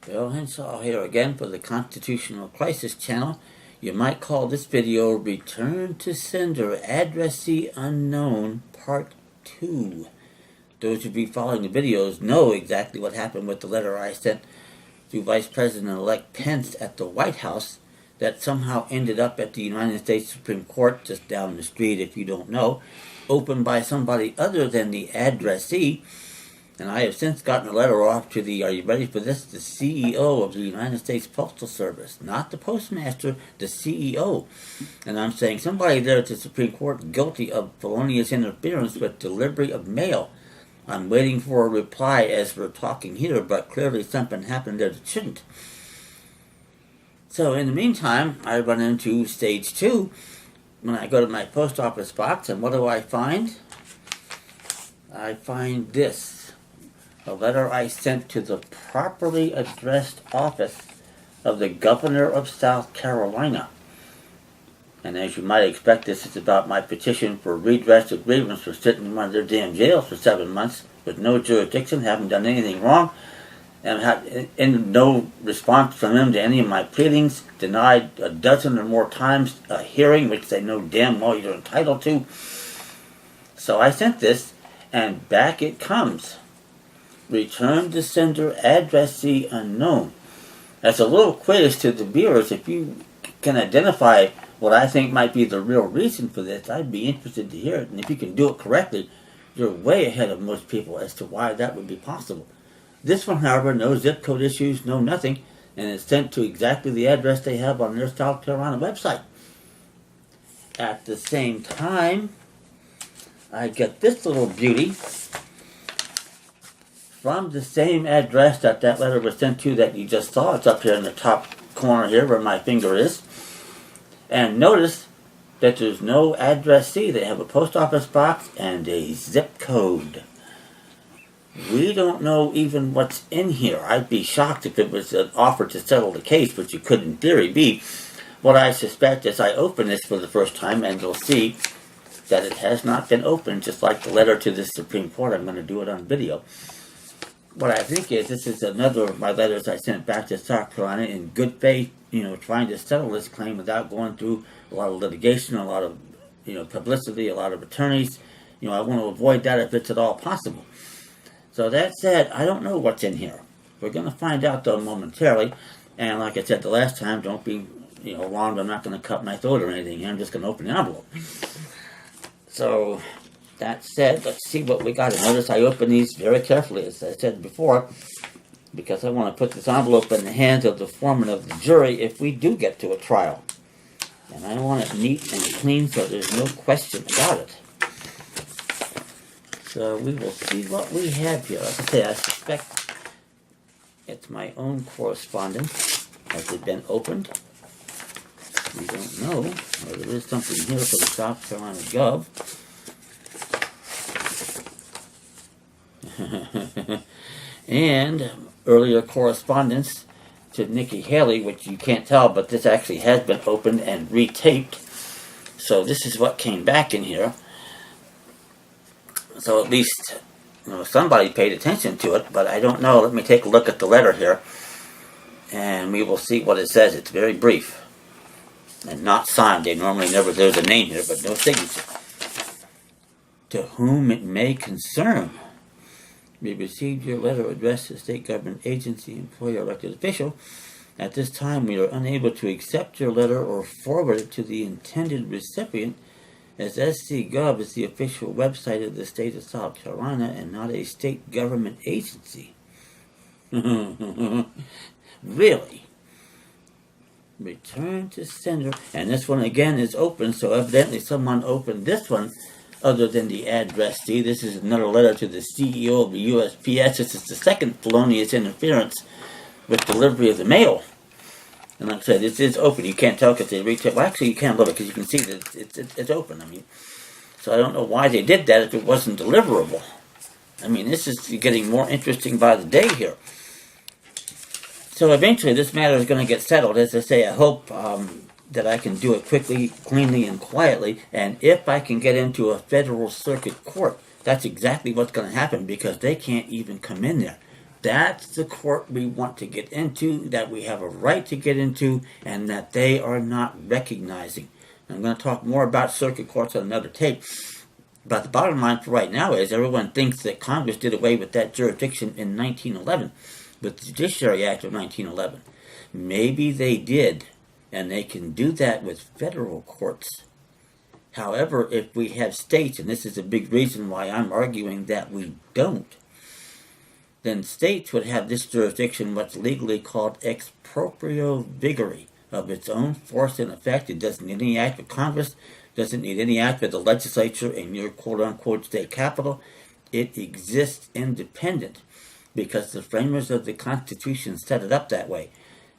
Bill Henshaw here again for the Constitutional Crisis Channel. You might call this video Return to Sender Addressee Unknown Part 2. Those who be following the videos know exactly what happened with the letter I sent to Vice President-elect Pence at the White House that somehow ended up at the United States Supreme Court just down the street, if you don't know, opened by somebody other than the addressee. And I have since gotten a letter off to the, are you ready for this, the CEO of the United States Postal Service. Not the postmaster, the CEO. And I'm saying somebody there at the Supreme Court guilty of felonious interference with delivery of mail. I'm waiting for a reply as we're talking here, but clearly something happened there that shouldn't. So in the meantime, I run into stage 2 when I go to my post office box, and what do I find? I find this. A letter I sent to the properly addressed office of the governor of South Carolina. And as you might expect, this is about my petition for redress of grievance for sitting in one of their damn jails for 7 months with no jurisdiction, haven't done anything wrong, and had no response from them to any of my pleadings, denied a dozen or more times a hearing, which they know damn well you're entitled to. So I sent this, and back it comes. Return to sender addressee unknown. As a little quiz to the viewers, if you can identify what I think might be the real reason for this, I'd be interested to hear it. And if you can do it correctly, you're way ahead of most people as to why that would be possible. This one, however, no zip code issues, no nothing, and it's sent to exactly the address they have on their South Carolina website. At the same time, I get this little beauty from the same address that letter was sent to that you just saw. It's up here in the top corner here where my finger is. And notice that there's no addressee. They have a post office box and a zip code. We don't know even what's in here. I'd be shocked if it was an offer to settle the case, which it could in theory be. What I suspect as I open this for the first time, and you'll see that it has not been opened, just like the letter to the Supreme Court. I'm going to do it on video. What I think is this is another of my letters I sent back to South Carolina in good faith, trying to settle this claim without going through a lot of litigation, a lot of, publicity, a lot of attorneys. I want to avoid that if it's at all possible. So that said, I don't know what's in here. We're going to find out, though, momentarily. And like I said the last time, don't be, alarmed. I'm not going to cut my throat or anything. I'm just going to open the envelope. So that said, let's see what we got. And notice I open these very carefully, as I said before, because I want to put this envelope in the hands of the foreman of the jury if we do get to a trial. And I want it neat and clean so there's no question about it. So we will see what we have here. Like I say, I suspect it's my own correspondence. Has it been opened? We don't know. Well, there is something here for the South Carolina Gov. And earlier correspondence to Nikki Haley, which you can't tell, but this actually has been opened and retaped. So this is what came back in here. So at least somebody paid attention to it, but I don't know. Let me take a look at the letter here, and we will see what it says. It's very brief and not signed. They normally never, there's a name here, but no signature. To whom it may concern. We received your letter addressed to state government agency, employee, or elected official. At this time, we are unable to accept your letter or forward it to the intended recipient, as SC.gov is the official website of the state of South Carolina and not a state government agency. Really? Return to sender. And this one again is open, so evidently someone opened this one other than the addressee. This is another letter to the CEO of the USPS. This is the second felonious interference with delivery of the mail. And like I said, this is open. You can't tell because they retail. Well, actually, you can a little because you can see that it's open. So I don't know why they did that if it wasn't deliverable. This is getting more interesting by the day here. So eventually, this matter is going to get settled. As I say, I hope that I can do it quickly, cleanly, and quietly. And if I can get into a federal circuit court, that's exactly what's going to happen because they can't even come in there. That's the court we want to get into, that we have a right to get into, and that they are not recognizing. I'm going to talk more about circuit courts on another tape. But the bottom line for right now is everyone thinks that Congress did away with that jurisdiction in 1911, with the Judiciary Act of 1911. Maybe they did, and they can do that with federal courts. However, if we have states, and this is a big reason why I'm arguing that we don't, then states would have this jurisdiction what's legally called ex proprio vigere, of its own force and effect. It doesn't need any act of Congress, doesn't need any act of the legislature in your quote-unquote state capital. It exists independent because the framers of the Constitution set it up that way.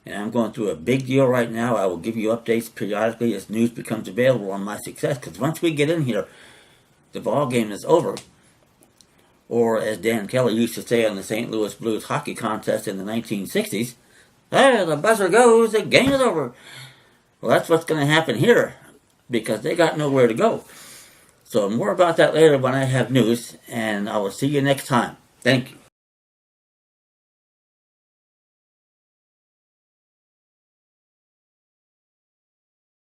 And I'm going through a big deal right now. I will give you updates periodically as news becomes available on my success, because once we get in here, the ball game is over. Or as Dan Kelly used to say on the St. Louis Blues hockey contest in the 1960s, "Hey, the buzzer goes, the game is over." Well, that's what's going to happen here, because they got nowhere to go. So more about that later when I have news, and I will see you next time. Thank you.